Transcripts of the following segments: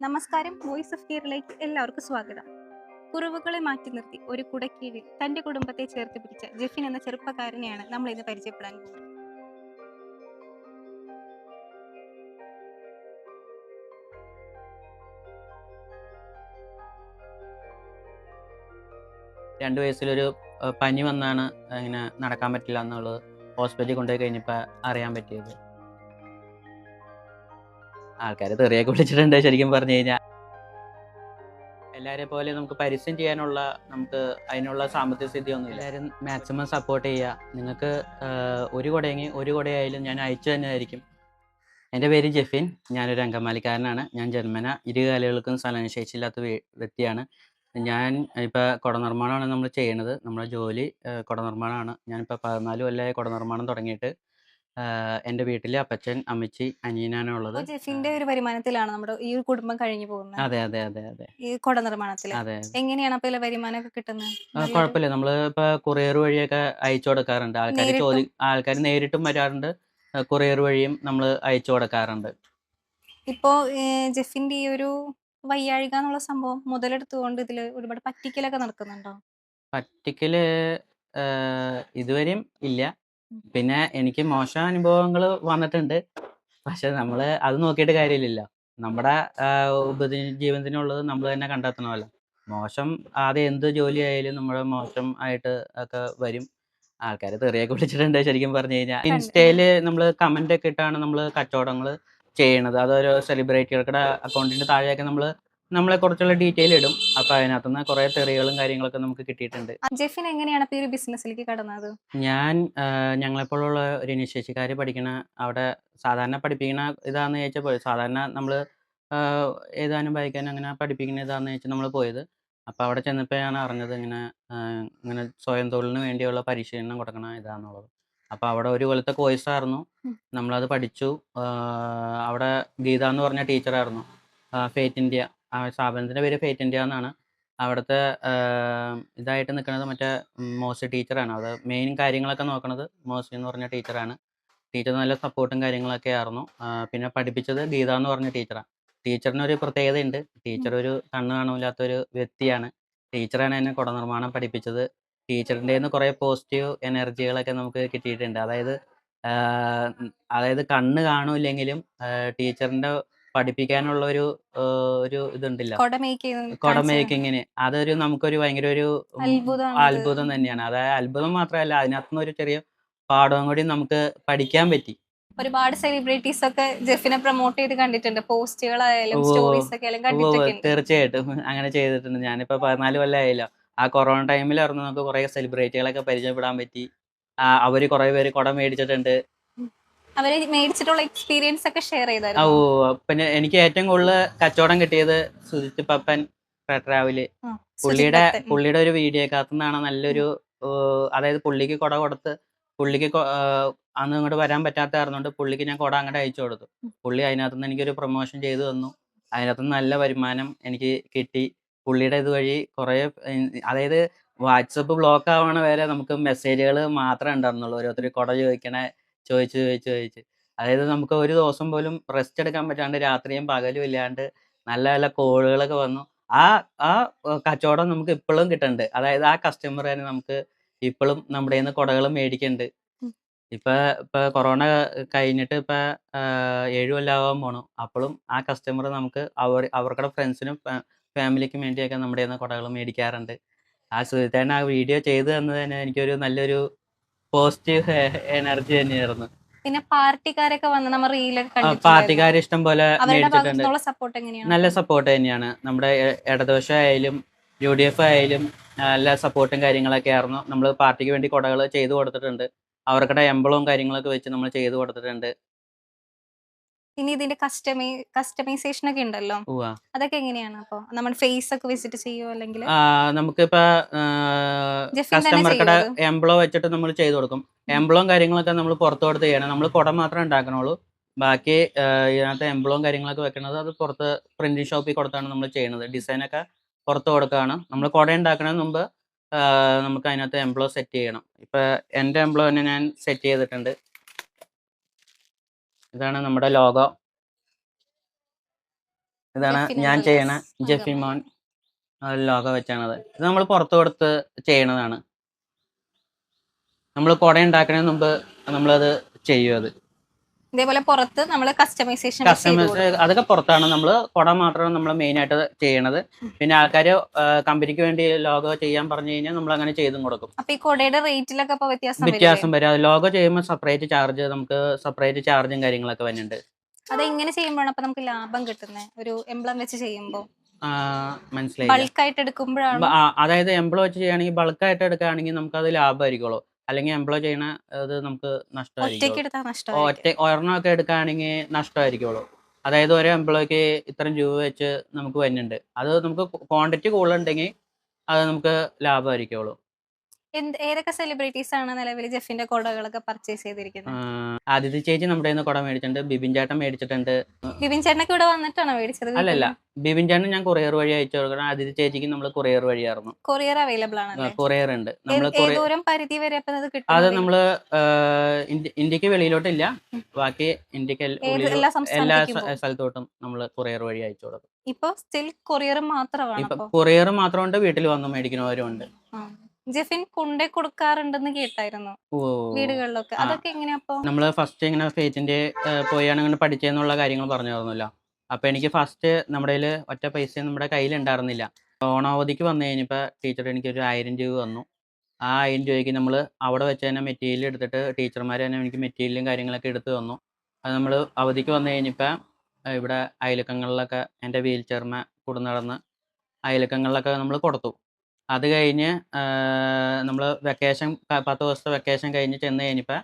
നമസ്കാരം, voice of കേരളയ്ക്ക് എല്ലാവർക്കും സ്വാഗതം. കുറവുകളെ മാറ്റി നിർത്തി ഒരു കുടക്കീഴിൽ തന്റെ കുടുംബത്തെ ചേർത്ത് പിടിച്ച ജെഫിൻ എന്ന ചെറുപ്പക്കാരനെയാണ് നമ്മൾ ഇന്ന് പരിചയപ്പെടാൻ പോകുന്നത്. 2 വയസ്സിലൊരു പനി വന്നാണ് ഇങ്ങനെ നടക്കാൻ പറ്റില്ല എന്നുള്ളത് ഹോസ്പിറ്റലിൽ കൊണ്ടുപോയി കഴിഞ്ഞപ്പോൾ അറിയാൻ പറ്റിയത്. ആൾക്കാര് തെറിയൊക്കെ വിളിച്ചിട്ടുണ്ട് ശരിക്കും പറഞ്ഞു കഴിഞ്ഞാൽ. എല്ലാവരെയും പോലെ നമുക്ക് പരസ്യം ചെയ്യാനുള്ള അതിനുള്ള സാമ്പത്തിക സ്ഥിതിയൊന്നുമില്ല. എല്ലാവരും മാക്സിമം സപ്പോർട്ട് ചെയ്യുക. നിങ്ങൾക്ക് ഒരു കുടയെങ്കിൽ ഒരു കുടയായാലും ഞാൻ അയച്ചു തന്നെയായിരിക്കും. എൻ്റെ പേര് ജെഫിൻ. ഞാനൊരു അങ്കമാലിക്കാരനാണ്. ഞാൻ ജന്മന ഇരുകാലുകൾക്കും ചലനശേഷിയില്ലാത്ത വ്യക്തിയാണ്. ഞാൻ ഇപ്പോൾ കുട നിർമ്മാണമാണ് നമ്മൾ ചെയ്യണത്. നമ്മുടെ ജോലി കുട നിർമ്മാണമാണ്. ഞാനിപ്പോൾ 14 കൊല്ലമായി കുട നിർമ്മാണം തുടങ്ങിയിട്ട്. എൻ്റെ വീട്ടിൽ അപ്പച്ചൻ, അമ്മച്ചി, അനിയനാണ് ഉള്ളത്. ജെഫിന്റെ ഒരു വരുമാനത്തിലാണ് നമ്മുടെ ഈ ഒരു കുടുംബം കഴിഞ്ഞു പോകുന്നത്. അതെ അതെ അതെ അതെ ഈ കുട നിർമ്മാണത്തില് അതെ എങ്ങനെയാണ് അപ്പൊ ഇതിലെ വരുമാനമൊക്കെ കിട്ടുന്നത്? കുഴപ്പമില്ല. നമ്മൾ ഇപ്പോൾ കൊറിയർ വഴിയൊക്കെ അയച്ചു കൊടുക്കാറുണ്ട്. ആൾക്കാർ നേരിട്ടും വരാറുണ്ട്. കൊറിയർ വഴിയും നമ്മൾ അയച്ചു കൊടുക്കാറുണ്ട്. ഇപ്പോ ജെഫിന്റെ ഈ ഒരു വയ്യാഴിക എന്നുള്ള സംഭവം മുതലെടുത്തുകൊണ്ട് ഇതില് ഒരുപാട് പറ്റിക്കലൊക്കെ നടക്കുന്നുണ്ടോ? പറ്റിക്കല് ഇതുവരെയും ഇല്ല. പിന്നെ എനിക്ക് മോശം അനുഭവങ്ങൾ വന്നിട്ടുണ്ട്. പക്ഷെ നമ്മൾ അത് നോക്കിയിട്ട് കാര്യമില്ലല്ലോ. നമ്മുടെ ഉപജീവനത്തിനുള്ളത് നമ്മൾ തന്നെ കണ്ടെത്തണമല്ലോ. മോശം ആദ്യം എന്ത് ജോലിയായാലും നമ്മൾ മോശം ആയിട്ട് ഒക്കെ വരും. ആൾക്കാർ തെറിയൊക്കെ വിളിച്ചിട്ടുണ്ട് ശരിക്കും പറഞ്ഞു കഴിഞ്ഞാൽ. ഇൻസ്റ്റയിൽ നമ്മൾ കമൻ്റ് ഒക്കെ ഇട്ടാണ് നമ്മൾ കച്ചവടങ്ങൾ ചെയ്യണത്. അതൊരു സെലിബ്രിറ്റികളുടെ അക്കൗണ്ടിൻ്റെ താഴെയൊക്കെ നമ്മളെക്കുറിച്ചുള്ള ഡീറ്റെയിൽ ഇടും. അപ്പോൾ അതിനകത്തുനിന്ന് കുറേ തെറികളും കാര്യങ്ങളൊക്കെ നമുക്ക് കിട്ടിയിട്ടുണ്ട്. ജെഫിൻ എങ്ങനെയാണ് ഈ ഒരു ബിസിനസ്സിലേക്ക് കടന്നത്? ഞാൻ ഞങ്ങളെപ്പോലുള്ള ഒരു ഭിന്നശേഷിക്കാർ പഠിക്കണ അവിടെ സാധാരണ പഠിപ്പിക്കണ ഇതാന്ന് ചോദിച്ചാൽ സാധാരണ നമ്മൾ എഴുതാനും വായിക്കാനും അങ്ങനെ പഠിപ്പിക്കുന്ന ഇതാന്ന് ചോദിച്ചാൽ നമ്മൾ പോയത്. അപ്പോൾ അവിടെ ചെന്നപ്പോഴാണ് അറിഞ്ഞത് ഇങ്ങനെ സ്വയം തൊഴിലിന് വേണ്ടിയുള്ള പരിശീലനം കൊടുക്കണ ഇതാണെന്നുള്ളത്. അപ്പോൾ അവിടെ ഒരു കൊല്ലത്തെ കോഴ്സായിരുന്നു. നമ്മളത് പഠിച്ചു. അവിടെ ഗീത എന്ന് പറഞ്ഞ ടീച്ചറായിരുന്നു. ഫേറ്റ് ഇന്ത്യ, സ്ഥാപനത്തിൻ്റെ പേര് ഫേറ്റ് ഇന്ത്യ എന്നാണ്. അവിടുത്തെ ഇതായിട്ട് നിൽക്കുന്നത് മറ്റേ മോശ ടീച്ചറാണ്. അത് മെയിൻ കാര്യങ്ങളൊക്കെ നോക്കണത് മോശി എന്ന് പറഞ്ഞ ടീച്ചറാണ്. ടീച്ചർ നല്ല സപ്പോർട്ടും കാര്യങ്ങളൊക്കെ ആയിരുന്നു. പിന്നെ പഠിപ്പിച്ചത് ഗീത എന്ന് പറഞ്ഞ ടീച്ചറാണ്. ടീച്ചറിനൊരു പ്രത്യേകതയുണ്ട്. ടീച്ചർ ഒരു കണ്ണ് കാണൂല്ലാത്തൊരു വ്യക്തിയാണ്. ടീച്ചറാണ് എന്നെ കുട നിർമ്മാണം പഠിപ്പിച്ചത്. ടീച്ചറിൻ്റെ കയ്യിന്ന് കുറേ പോസിറ്റീവ് എനർജികളൊക്കെ നമുക്ക് കിട്ടിയിട്ടുണ്ട്. അതായത് കണ്ണ് കാണൂല്ലെങ്കിലും ടീച്ചറിൻ്റെ പഠിപ്പിക്കാനുള്ള ഒരു ഇതുണ്ടല്ലോ, കുട മേക്കിങ്ങിന് അതൊരു നമുക്കൊരു ഭയങ്കര ഒരു അത്ഭുതം തന്നെയാണ്. അതായത് അത്ഭുതം മാത്രമല്ല, അതിനകത്തുനിന്ന് ഒരു ചെറിയ പാഠവും കൂടി നമുക്ക് പഠിക്കാൻ പറ്റി. ഒരുപാട് സെലിബ്രിറ്റീസ് ഒക്കെ ജെഫിനെ പ്രൊമോട്ട് ചെയ്ത് കണ്ടിട്ടുണ്ട്. പോസ്റ്റുകളായാലും സ്റ്റോറീസ് ഒക്കെ ആയാലും കണ്ടിട്ടൊക്കെ ഉണ്ട്. തീർച്ചയായിട്ടും അങ്ങനെ ചെയ്തിട്ടുണ്ട്. ഞാനിപ്പോ 14 കൊല്ലമായല്ലോ. ആ കൊറോണ ടൈമിലായിരുന്നു നമുക്ക് കുറെ സെലിബ്രിറ്റികളൊക്കെ പരിചയപ്പെടാൻ പറ്റി. അവര് കുറെ പേര് കുട മേടിച്ചിട്ടുണ്ട്. അവര് മേടിച്ചിട്ടുള്ള എക്സ്പീരിയൻസ് ഒക്കെ ഷെയർ ചെയ്തായിരുന്നു. പിന്നെ എനിക്ക് ഏറ്റവും കൂടുതൽ കച്ചവടം കിട്ടിയത് സുജിത് പപ്പൻ ട്രാവല്. പുള്ളിയുടെ ഒരു വീഡിയോക്കകത്തു നിന്നാണ് നല്ലൊരു അതായത് പുള്ളിക്ക് കുട കൊടുത്ത് പുള്ളിക്ക് അന്ന് ഇങ്ങോട്ട് വരാൻ പറ്റാത്ത കാരണമുണ്ട് പുള്ളിക്ക് ഞാൻ കുട അങ്ങോട്ട് അയച്ചു കൊടുത്തു. പുള്ളി അതിനകത്തുനിന്ന് എനിക്കൊരു പ്രൊമോഷൻ ചെയ്തു തന്നു. അതിനകത്തുനിന്ന് നല്ല വരുമാനം എനിക്ക് കിട്ടി. പുള്ളിയുടെ ഇതുവഴി കുറേ അതായത് വാട്സപ്പ് ബ്ലോക്ക് ആവണ വരെ നമുക്ക് മെസ്സേജുകൾ മാത്രമേ ഉണ്ടായിരുന്നുള്ളൂ. ഓരോരുത്തർ കുട ചോദിച്ച് അതായത് നമുക്ക് ഒരു ദിവസം പോലും റെസ്റ്റ് എടുക്കാൻ പറ്റാണ്ട് രാത്രിയും പകലും ഇല്ലാണ്ട് നല്ല നല്ല കോളുകളൊക്കെ വന്നു. ആ ആ കച്ചവടം നമുക്ക് ഇപ്പോഴും കിട്ടുന്നുണ്ട്. അതായത് ആ കസ്റ്റമർ തന്നെ നമുക്ക് ഇപ്പോഴും നമ്മുടെ കയ്യിൽ നിന്ന് കുടകൾ മേടിക്കുന്നുണ്ട്. ഇപ്പൊ കൊറോണ കഴിഞ്ഞിട്ട് 7 കൊല്ലമാവാൻ പോണു. അപ്പോഴും ആ കസ്റ്റമർ നമുക്ക് അവരുടെ ഫ്രണ്ട്സിനും ഫാമിലിക്കും വേണ്ടിയൊക്കെ നമ്മുടെ കയ്യിൽ നിന്ന് കുടകൾ മേടിക്കാറുണ്ട്. ആ സുഹൃത്തേട്ടൻ ആ വീഡിയോ ചെയ്തു തന്നത് തന്നെ എനിക്കൊരു നല്ലൊരു പോസിറ്റീവ് എനർജി തന്നെയായിരുന്നു. പിന്നെ പാർട്ടിക്കാരൊക്കെ വന്ന് നമ്മൾ റീലൊക്കെ പാർട്ടിക്കാർ ഇഷ്ടം പോലെ മേടിച്ചിട്ടുണ്ട്. നല്ല നല്ല സപ്പോർട്ട് തന്നെയാണ്. നമ്മുടെ ഇടതുപക്ഷം ആയാലും UDF ആയാലും നല്ല സപ്പോർട്ടും കാര്യങ്ങളൊക്കെ ആയിരുന്നു. നമ്മൾ പാർട്ടിക്ക് വേണ്ടി കുടകൾ ചെയ്തു കൊടുത്തിട്ടുണ്ട്. അവർക്കുടെ എംബ്ലവും കാര്യങ്ങളൊക്കെ വെച്ച് നമ്മൾ ചെയ്തു കൊടുത്തിട്ടുണ്ട്. ഇനി ഇതിന്റെ കസ്റ്റമൈസേഷൻ ഒക്കെ ഉണ്ടല്ലോ, അതൊക്കെ എങ്ങനെയാണ്? അപ്പൊ നമ്മൾ ഫേസ് ഒക്കെ വിസിറ്റ് ചെയ്യോ അല്ലെങ്കിൽ നമുക്കിപ്പോ കസ്റ്റമർക്കുടെ എംബ്ലോ വെച്ചിട്ട് നമ്മൾ ചെയ്തു കൊടുക്കും. എംബ്ലോം കാര്യങ്ങളൊക്കെ നമ്മൾ പുറത്ത് കൊടുത്ത് ചെയ്യണം. നമ്മൾ കുട മാത്രമേ ഉണ്ടാക്കണുള്ളൂ. ബാക്കി ഇതിനകത്ത് എംബ്ലോം കാര്യങ്ങളൊക്കെ വെക്കണത് അത് പുറത്ത് പ്രിന്റിംഗ് ഷോപ്പിൽ കൊടുത്താണ് നമ്മൾ ചെയ്യണത്. ഡിസൈനൊക്കെ പുറത്ത് കൊടുക്കുകയാണ്. നമ്മൾ കുട ഉണ്ടാക്കുന്നതിന് മുമ്പ് നമുക്ക് അതിനകത്ത് എംബ്ലോ സെറ്റ് ചെയ്യണം. ഇപ്പൊ എൻ്റെ എംബ്ലോ തന്നെ ഞാൻ സെറ്റ് ചെയ്തിട്ടുണ്ട്. ഇതാണ് നമ്മുടെ ലോഗോ. ഇതാണ് ജെഫിൻ ഞാൻ ആൻഡ് ചെയ്യണ റിലാക്സ് ജെഫിൻ അങ്കമാലി. മോൻ ലോഗോ വെച്ചാണത്. ഇത് നമ്മൾ പുറത്ത് കൊടുത്ത് ചെയ്യണതാണ്. നമ്മൾ കുട ഉണ്ടാക്കുന്നതിന് മുമ്പ് നമ്മളത് ചെയ്യും. അത് ഇതേപോലെ പുറത്ത് നമ്മൾ കസ്റ്റമൈസേഷൻ ചെയ്ത് കസ്റ്റമേഴ്സ് കൊടുക്കും. അതൊക്കെ പുറത്താണ്. നമ്മൾ കുട മാത്രമാണ് നമ്മൾ മെയിനായിട്ട് ചെയ്യണത്. പിന്നെ ആൾക്കാർ കമ്പനിക്ക് വേണ്ടി ലോഗോ ചെയ്യാൻ പറഞ്ഞു കഴിഞ്ഞാൽ നമ്മൾ അങ്ങനെ ചെയ്തും കൊടുക്കും. അപ്പൊ ഈ കൊടയുടെ റേറ്റിലൊക്കെ അപ്പൊ വ്യത്യാസം വരില്ലേ? വ്യത്യാസം വരും. അത് ലോഗോ ചെയ്യുമ്പോൾ സെപ്പറേറ്റ് ചാർജ്, നമുക്ക് സെപ്പറേറ്റ് ചാർജും കാര്യങ്ങളൊക്കെ വരുന്നുണ്ട്. അതെങ്ങനെ ചെയ്യുമ്പോഴാണ് അപ്പൊ നമുക്ക് ലാഭം കിട്ടുന്നത്? ഒരു എംബ്ലം വെച്ച് ചെയ്യുമ്പോൾ മനസ്സിലായില്ല. ബൾക്കായിട്ട് എടുക്കുമ്പോഴാണ്. അതായത് എംപ്ലോയ് വെച്ച് ചെയ്യുകയാണെങ്കിൽ, ബൾക്കായിട്ട് എടുക്കുകയാണെങ്കിൽ നമുക്കത് ലാഭമായിരിക്കുള്ളൂ. അല്ലെങ്കിൽ എംപ്ലോയ് ചെയ്യണ അത് നമുക്ക് ഒറ്റയ്ക്ക് നഷ്ടമായിരിക്കുള്ളൂ. എടുത്താൽ നഷ്ടമായിരിക്കും. ഒരെണ്ണമൊക്കെ എടുക്കുകയാണെങ്കിൽ നഷ്ടമായിരിക്കുള്ളൂ. അതായത് ഒരു എംപ്ലോയ്ക്ക് ഇത്രയും രൂപ വെച്ച് നമുക്ക് വരുന്നുണ്ട്. അത് നമുക്ക് ക്വാണ്ടിറ്റി കൂടുതലുണ്ടെങ്കിൽ അത് നമുക്ക് ലാഭമായിരിക്കുള്ളൂ. ഏതൊക്കെ സെലിബ്രിറ്റീസ് ആണ് നിലവിൽ ജെഫിന്റെ കൊടകളൊക്കെ പർച്ചേസ് ചെയ്തിരിക്കുന്നത്? ആദിത്യ ചേച്ചി നമ്മുടെ കയ്യിൽ നിന്ന് കുട മേടിച്ചിട്ടുണ്ട്. ബിബിൻ ചേട്ടൻ മേടിച്ചിട്ടുണ്ട്. ബിബിൻ ചേട്ടനൊക്കെ ഇവിടെ വന്നിട്ടാണോ മേടിച്ചത്? അല്ലല്ല, ബിബിൻ ചേട്ടൻ ഞാൻ കൊറിയർ വഴി അയച്ചു കൊടുക്കണം. ആദിത്യ ചേച്ചിക്ക് നമ്മൾ കൊറിയർ വഴിയായിരുന്നു. കൊറിയർ അവൈലബിൾ ആണല്ലേ? കൊറിയർ ഉണ്ട്. നമ്മൾ ദൂരം പരിധി വരെ അപ്പൊ അത് കിട്ടും? അത് നമ്മൾ ഇന്ത്യക്ക് വെളിയിലോട്ടില്ല, ബാക്കി ഇന്ത്യക്ക് എല്ലാ എല്ലാ സംസ്ഥാനത്തേക്കും സ്ഥലത്തോട്ടും നമ്മൾ കൊറിയർ വഴി അയച്ചു കൊടുക്കും. ഇപ്പൊ സ്റ്റിൽ കൊറിയർ മാത്രമാണ്? ഇപ്പൊ കൊറിയർ മാത്രമുണ്ട്, വീട്ടിൽ വന്ന് മേടിക്കുന്നവരും ഉണ്ട്. ജെഫിൻ കൊണ്ടേ കൊടുക്കാറുണ്ടെന്ന് കേട്ടായിരുന്നു വീടുകളിലൊക്കെ. അതൊക്കെ എങ്ങനെയാ? നമ്മൾ ഫസ്റ്റ് ഇങ്ങനെ ഫേറ്റിന്റെ പോയാണ് ഇങ്ങനെ പഠിച്ചെന്നുള്ള കാര്യങ്ങൾ പറഞ്ഞു തന്നല്ലോ. അപ്പൊ എനിക്ക് ഫസ്റ്റ് നമ്മുടെ കയ്യിൽ ഒറ്റ പൈസ നമ്മുടെ കയ്യിൽ ഉണ്ടായിരുന്നില്ല. ഓണാവധിക്ക് വന്നു കഴിഞ്ഞപ്പോൾ ടീച്ചർ എനിക്കൊരു 1000 രൂപ വന്നു. ആ 1000 രൂപയ്ക്ക് നമ്മൾ അവിടെ വെച്ച് തന്നെ മെറ്റീരിയൽ എടുത്തിട്ട് ടീച്ചർമാർ തന്നെ എനിക്ക് മെറ്റീരിയലും കാര്യങ്ങളൊക്കെ എടുത്ത് തന്നു. അത് നമ്മൾ അവധിക്ക് വന്നു കഴിഞ്ഞപ്പോൾ ഇവിടെ അയൽക്കങ്ങളിലൊക്കെ എൻ്റെ വീൽ ചെയർമ കൂടെ നടന്ന് അയൽക്കങ്ങളിലൊക്കെ നമ്മൾ കൊടുത്തു. അത് കഴിഞ്ഞ് നമ്മൾ വെക്കേഷൻ 10 ദിവസത്തെ വെക്കേഷൻ കഴിഞ്ഞ് ചെന്ന് കഴിഞ്ഞപ്പോൾ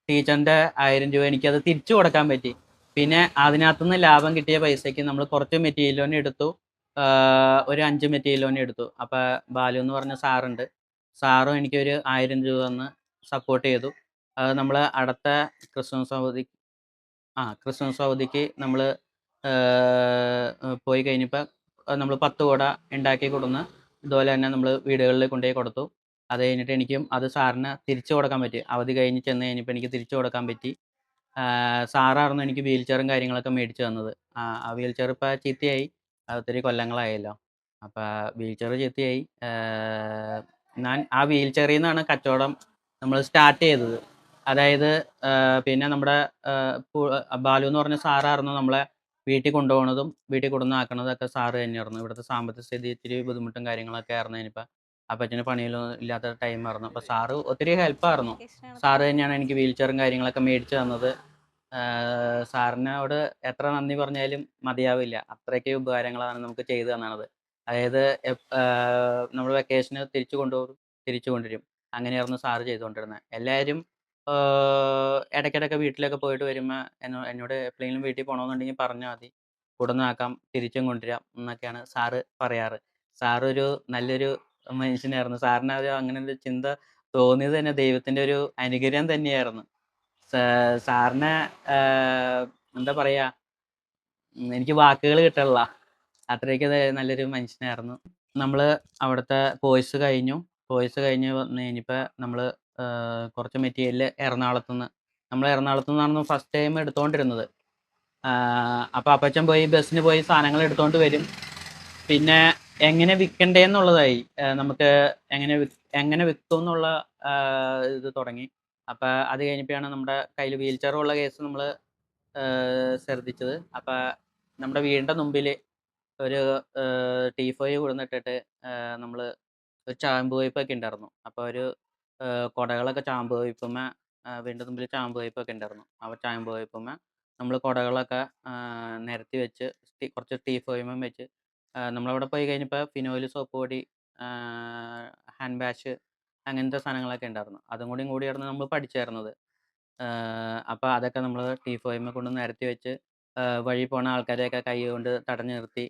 ടീച്ചറിൻ്റെ 1000 രൂപ എനിക്കത് തിരിച്ചു കൊടുക്കാൻ പറ്റി. പിന്നെ അതിനകത്തുനിന്ന് ലാഭം കിട്ടിയ പൈസയ്ക്ക് നമ്മൾ കുറച്ച് മെറ്റീരിയൽ ലോൺ എടുത്തു. ഒരു 5 മെറ്റീരിയൽ ലോൺ എടുത്തു. അപ്പോൾ ബാലു എന്ന് പറഞ്ഞ സാറുണ്ട്. സാറും എനിക്കൊരു 1000 രൂപ തന്ന് സപ്പോർട്ട് ചെയ്തു. അത് നമ്മൾ അടുത്ത ക്രിസ്മസ് അവധിക്ക് നമ്മൾ പോയി കഴിഞ്ഞപ്പോൾ നമ്മൾ 10 കുട ഉണ്ടാക്കി കൊടുന്ന് ഇതുപോലെ തന്നെ നമ്മൾ വീടുകളിൽ കൊണ്ടുപോയി കൊടുത്തു. അത് കഴിഞ്ഞിട്ട് എനിക്കും അത് സാറിന് തിരിച്ചു കൊടുക്കാൻ പറ്റി. അവധി കഴിഞ്ഞ് ചെന്ന് കഴിഞ്ഞപ്പോൾ എനിക്ക് തിരിച്ചു കൊടുക്കാൻ പറ്റി. സാറായിരുന്നു എനിക്ക് വീൽ ചെയറും കാര്യങ്ങളൊക്കെ മേടിച്ച് തന്നത്. ആ വീൽ ചെയർ ഇപ്പോൾ ചീത്തയായി, അത് ഒത്തിരി കൊല്ലങ്ങളായല്ലോ. അപ്പോൾ വീൽ ചെയർ ചീത്തയായി. ഞാൻ ആ വീൽ ചെയറിൽ നിന്നാണ് കച്ചവടം നമ്മൾ സ്റ്റാർട്ട് ചെയ്തത്. അതായത് പിന്നെ നമ്മുടെ ബാലു എന്ന് പറഞ്ഞ സാറായിരുന്നു നമ്മളെ വീട്ടിൽ കൊണ്ടുപോകുന്നതും വീട്ടിൽ കൊണ്ടുവന്നാക്കുന്നതൊക്കെ സാറ് തന്നെയായിരുന്നു. ഇവിടുത്തെ സാമ്പത്തിക സ്ഥിതി ഇത്തിരി ബുദ്ധിമുട്ടും കാര്യങ്ങളൊക്കെ ആയിരുന്നു. ഇനിയിപ്പോൾ അപ്പച്ചന് പണിയിലൊന്നും ഇല്ലാത്ത ടൈമായിരുന്നു. അപ്പോൾ സാറ് ഒത്തിരി ഹെൽപ്പായിരുന്നു. സാറ് തന്നെയാണ് എനിക്ക് വീൽ ചെയറും കാര്യങ്ങളൊക്കെ മേടിച്ച് തന്നത്. സാറിനോട് എത്ര നന്ദി പറഞ്ഞാലും മതിയാവില്ല. അത്രയ്ക്ക് ഉപകാരങ്ങളാണ് നമുക്ക് ചെയ്തു തന്നത്. അതായത് നമ്മൾ വെക്കേഷന് തിരിച്ചു കൊണ്ടുപോകും, തിരിച്ചു കൊണ്ടുവരും. അങ്ങനെയായിരുന്നു സാറ് ചെയ്തുകൊണ്ടിരുന്നത്. എല്ലാവരും ഇടയ്ക്കിടയ്ക്ക് വീട്ടിലൊക്കെ പോയിട്ട് വരുമ്പോൾ എന്നോട് എപ്പോഴെങ്കിലും വീട്ടിൽ പോകണമെന്നുണ്ടെങ്കിൽ പറഞ്ഞാൽ മതി, കൊണ്ടുവന്നാക്കാം, തിരിച്ചും കൊണ്ടുവരാം എന്നൊക്കെയാണ് സാറ് പറയാറ്. സാറൊരു നല്ലൊരു മനുഷ്യനായിരുന്നു. സാറിന് അങ്ങനെ ഒരു ചിന്ത തോന്നിയത് തന്നെ ദൈവത്തിൻ്റെ ഒരു അനുഗ്രഹം തന്നെയായിരുന്നു. സാറിനെ എന്താ പറയുക, എനിക്ക് വാക്കുകൾ കിട്ടണില്ല. അത്രയ്ക്ക് നല്ലൊരു മനുഷ്യനായിരുന്നു. നമ്മൾ അവിടുത്തെ കോഴ്സ് കഴിഞ്ഞ് വന്നു കഴിഞ്ഞപ്പോൾ നമ്മൾ കുറച്ച് മെറ്റീരിയൽ നമ്മൾ എറണാകുളത്തു നിന്നാണ് ഫസ്റ്റ് ടൈം എടുത്തുകൊണ്ടിരുന്നത്. അപ്പോൾ അപ്പച്ചൻ ബസ്സിന് പോയി സാധനങ്ങൾ എടുത്തുകൊണ്ട് വരും. പിന്നെ എങ്ങനെ വിൽക്കണ്ടേന്നുള്ളതായി, നമുക്ക് എങ്ങനെ വിൽക്കും എന്നുള്ള ഇത് തുടങ്ങി. അപ്പോൾ അത് കഴിഞ്ഞപ്പോഴാണ് നമ്മുടെ കയ്യിൽ വീൽ ചെയറുള്ള കേസ് നമ്മൾ ശ്രദ്ധിച്ചത്. അപ്പോൾ നമ്മുടെ വീടിൻ്റെ മുമ്പിൽ ഒരു ടീഫോയ് കൊടുന്നിട്ടിട്ട് നമ്മൾ ഒരു ചാമ്പ് വയ്പ്പൊക്കെ ഉണ്ടായിരുന്നു. അപ്പോൾ ഒരു കുടകളൊക്കെ ചാമ്പ് വയ്പ്പുമ്മ വീടിൻ്റെ മുമ്പിൽ ചാമ്പ് വയ്പ്പൊക്കെ ഉണ്ടായിരുന്നു. അപ്പോൾ ചാമ്പ് വയ്പ്പുമ്മ നമ്മൾ കുടകളൊക്കെ നിരത്തി വെച്ച് കുറച്ച് ടീഫോയുമ്മ വെച്ച് നമ്മളവിടെ പോയി കഴിഞ്ഞപ്പോൾ ഫിനോയിൽ, സോപ്പ് പൊടി, ഹാൻഡ് വാഷ് അങ്ങനത്തെ സാധനങ്ങളൊക്കെ ഉണ്ടായിരുന്നു. അതും കൂടിയായിരുന്നു നമ്മൾ പഠിച്ചായിരുന്നത്. അപ്പോൾ അതൊക്കെ നമ്മൾ ടീഫോയുമ്മ കൊണ്ട് നിരത്തി വെച്ച് വഴി പോണ ആൾക്കാരെയൊക്കെ കൈ കൊണ്ട് തടഞ്ഞു നിർത്തി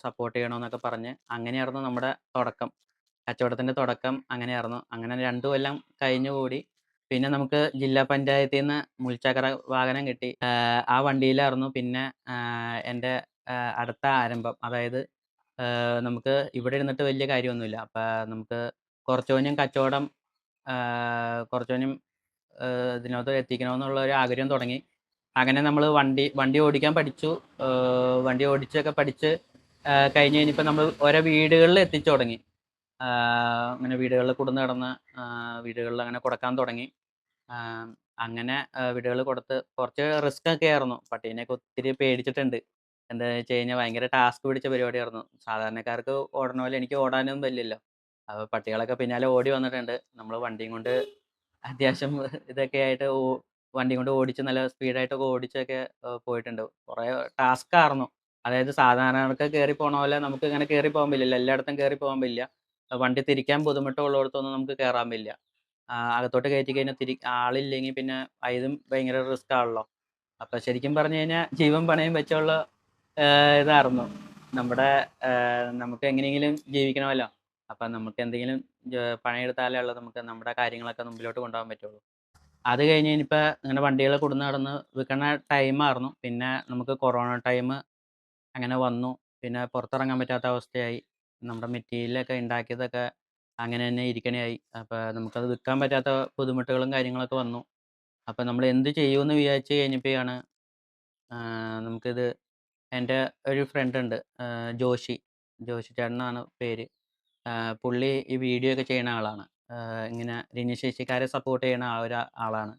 സപ്പോർട്ട് ചെയ്യണമെന്നൊക്കെ പറഞ്ഞ് അങ്ങനെയായിരുന്നു നമ്മുടെ തുടക്കം. കച്ചവടത്തിൻ്റെ തുടക്കം അങ്ങനെയായിരുന്നു. അങ്ങനെ 2 കൊല്ലം കഴിഞ്ഞുകൂടി. പിന്നെ നമുക്ക് ജില്ലാ പഞ്ചായത്തിൽ നിന്ന് മുൾച്ചക്ര വാഹനം കിട്ടി. ആ വണ്ടിയിലായിരുന്നു പിന്നെ എൻ്റെ അടുത്ത ആരംഭം. അതായത് നമുക്ക് ഇവിടെ ഇരുന്നിട്ട് വലിയ കാര്യമൊന്നുമില്ല. അപ്പോൾ നമുക്ക് കുറച്ചുകൂടി കച്ചവടം കുറച്ചുകൂടി ഇതിനകത്ത് എത്തിക്കണമെന്നുള്ള ഒരു ആഗ്രഹം തുടങ്ങി. അങ്ങനെ നമ്മൾ വണ്ടി ഓടിക്കാൻ പഠിച്ചു. വണ്ടി ഓടിച്ചൊക്കെ പഠിച്ച് കഴിഞ്ഞ് കഴിഞ്ഞപ്പോൾ നമ്മൾ ഓരോ വീടുകളിൽ എത്തിച്ചു തുടങ്ങി. അങ്ങനെ വീടുകളിൽ കൊടുന്ന് നടന്ന് വീടുകളിൽ അങ്ങനെ കൊടുക്കാൻ തുടങ്ങി. അങ്ങനെ വീടുകളിൽ കൊടുത്ത് കുറച്ച് റിസ്ക് ഒക്കെ ആയിരുന്നു. പട്ടീനെയൊക്കെ ഒത്തിരി പേടിച്ചിട്ടുണ്ട്. എന്താണെന്ന് വെച്ച് കഴിഞ്ഞാൽ ഭയങ്കര ടാസ്ക് പിടിച്ച പരിപാടിയായിരുന്നു. സാധാരണക്കാർക്ക് ഓടണ പോലെ എനിക്ക് ഓടാനൊന്നും പറ്റില്ലല്ലോ. അപ്പോൾ പട്ടികളൊക്കെ പിന്നാലെ ഓടി വന്നിട്ടുണ്ട്. നമ്മൾ വണ്ടിയും കൊണ്ട് അത്യാവശ്യം ഇതൊക്കെ ആയിട്ട് വണ്ടി കൊണ്ട് ഓടിച്ച് നല്ല സ്പീഡായിട്ടൊക്കെ ഓടിച്ചൊക്കെ പോയിട്ടുണ്ട്. കുറേ ടാസ്ക് ആയിരുന്നു. അതായത് സാധാരണക്കാർക്ക് കയറി പോണ പോലെ നമുക്ക് ഇങ്ങനെ കയറി പോകാൻ പറ്റില്ല. എല്ലായിടത്തും കയറി പോകാൻ പറ്റില്ല. വണ്ടി തിരിക്കാൻ ബുദ്ധിമുട്ടുള്ളിടത്തൊന്നും നമുക്ക് കയറാൻ പറ്റില്ല. അകത്തോട്ട് കയറ്റി കഴിഞ്ഞാൽ ആളില്ലെങ്കിൽ പിന്നെ അതും ഭയങ്കര റിസ്ക് ആണല്ലോ. അപ്പം ശരിക്കും പറഞ്ഞു കഴിഞ്ഞാൽ ജീവൻ പണയം വെച്ചുള്ള ഇതായിരുന്നു. നമ്മുടെ നമുക്ക് എങ്ങനെയെങ്കിലും ജീവിക്കണമല്ലോ. അപ്പം നമുക്ക് എന്തെങ്കിലും പണിയെടുത്താലേ ഉള്ളൂ നമുക്ക് നമ്മുടെ കാര്യങ്ങളൊക്കെ മുമ്പിലോട്ട് കൊണ്ടുപോകാൻ പറ്റുള്ളൂ. അത് കഴിഞ്ഞ് ഇനിയിപ്പോൾ ഇങ്ങനെ വണ്ടികൾ കൊടുന്ന് നടന്ന് വിൽക്കണ ടൈമായിരുന്നു. പിന്നെ നമുക്ക് കൊറോണ ടൈം അങ്ങനെ വന്നു. പിന്നെ പുറത്തിറങ്ങാൻ പറ്റാത്ത അവസ്ഥയായി. നമ്മുടെ മെറ്റീരിയലൊക്കെ ഉണ്ടാക്കിയതൊക്കെ അങ്ങനെ തന്നെ ഇരിക്കണയായി. അപ്പോൾ നമുക്കത് വിൽക്കാൻ പറ്റാത്ത ബുദ്ധിമുട്ടുകളും കാര്യങ്ങളൊക്കെ വന്നു. അപ്പം നമ്മൾ എന്ത് ചെയ്യുമെന്ന് വിചാരിച്ച് കഴിഞ്ഞപ്പോഴാണ് നമുക്കിത് എൻ്റെ ഒരു ഫ്രണ്ട് ഉണ്ട്, ജോഷി ചേട്ടനാണ് പേര്. പുള്ളി ഈ വീഡിയോ ഒക്കെ ചെയ്യുന്ന ആളാണ്. ഇങ്ങനെ ഭിന്നശേഷിക്കാരെ സപ്പോർട്ട് ചെയ്യുന്ന ആളാണ്.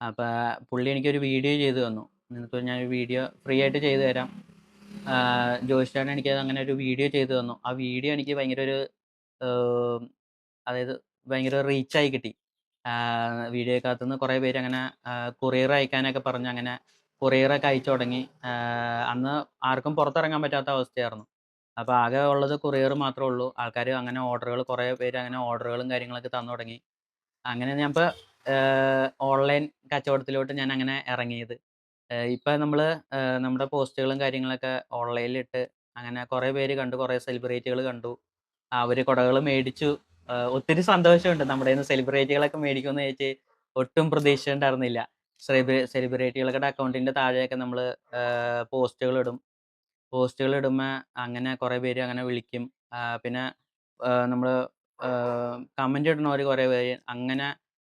അപ്പോൾ പുള്ളി എനിക്കൊരു വീഡിയോ ചെയ്തു തന്നു. എന്നിട്ട് ഞാൻ വീഡിയോ ഫ്രീ ആയിട്ട് ചെയ്തു തരാം. ജോഷി ചേട്ടൻ എനിക്ക് അങ്ങനെ ഒരു വീഡിയോ ചെയ്തു തന്നു. ആ വീഡിയോ എനിക്ക് ഭയങ്കര ഒരു അതായത് ഭയങ്കര റീച്ചായി കിട്ടി. വീഡിയോക്കകത്തുനിന്ന് കുറേ പേര് അങ്ങനെ കൊറിയർ അയക്കാനൊക്കെ പറഞ്ഞ് അങ്ങനെ കൊറിയറൊക്കെ അയച്ചു തുടങ്ങി. അന്ന് ആർക്കും പുറത്തിറങ്ങാൻ പറ്റാത്ത അവസ്ഥയായിരുന്നു. അപ്പോൾ ആകെ ഉള്ളത് കൊറിയർ മാത്രമേ ഉള്ളൂ. ആൾക്കാർ അങ്ങനെ ഓർഡറുകൾ കുറേ പേര് അങ്ങനെ ഓർഡറുകളും കാര്യങ്ങളൊക്കെ തന്നു തുടങ്ങി. അങ്ങനെ ഞാൻ ഇപ്പോൾ ഓൺലൈൻ കച്ചവടത്തിലോട്ട് ഞാൻ അങ്ങനെ ഇറങ്ങിയത്. ഇപ്പം നമ്മൾ നമ്മുടെ പോസ്റ്റുകളും കാര്യങ്ങളൊക്കെ ഓൺലൈനിലിട്ട് അങ്ങനെ കുറേ പേര് കണ്ടു, കുറേ സെലിബ്രിറ്റികൾ കണ്ടു. അവർ കുടകൾ മേടിച്ചു. ഒത്തിരി സന്തോഷമുണ്ട്. നമ്മുടെ കയ്യിൽ നിന്ന് സെലിബ്രിറ്റികളൊക്കെ മേടിക്കുമെന്ന് ചോദിച്ച് ഒട്ടും പ്രതീക്ഷിച്ചിട്ടുണ്ടായിരുന്നില്ല. സെലിബ്രിറ്റികളുടെ അക്കൗണ്ടിൻ്റെ താഴെയൊക്കെ നമ്മൾ പോസ്റ്റുകളിടും. പോസ്റ്റുകളിടുമ്പോൾ അങ്ങനെ കുറേ പേര് അങ്ങനെ വിളിക്കും. പിന്നെ നമ്മൾ കമൻ്റ് ഇടുന്നവർ കുറേ പേര് അങ്ങനെ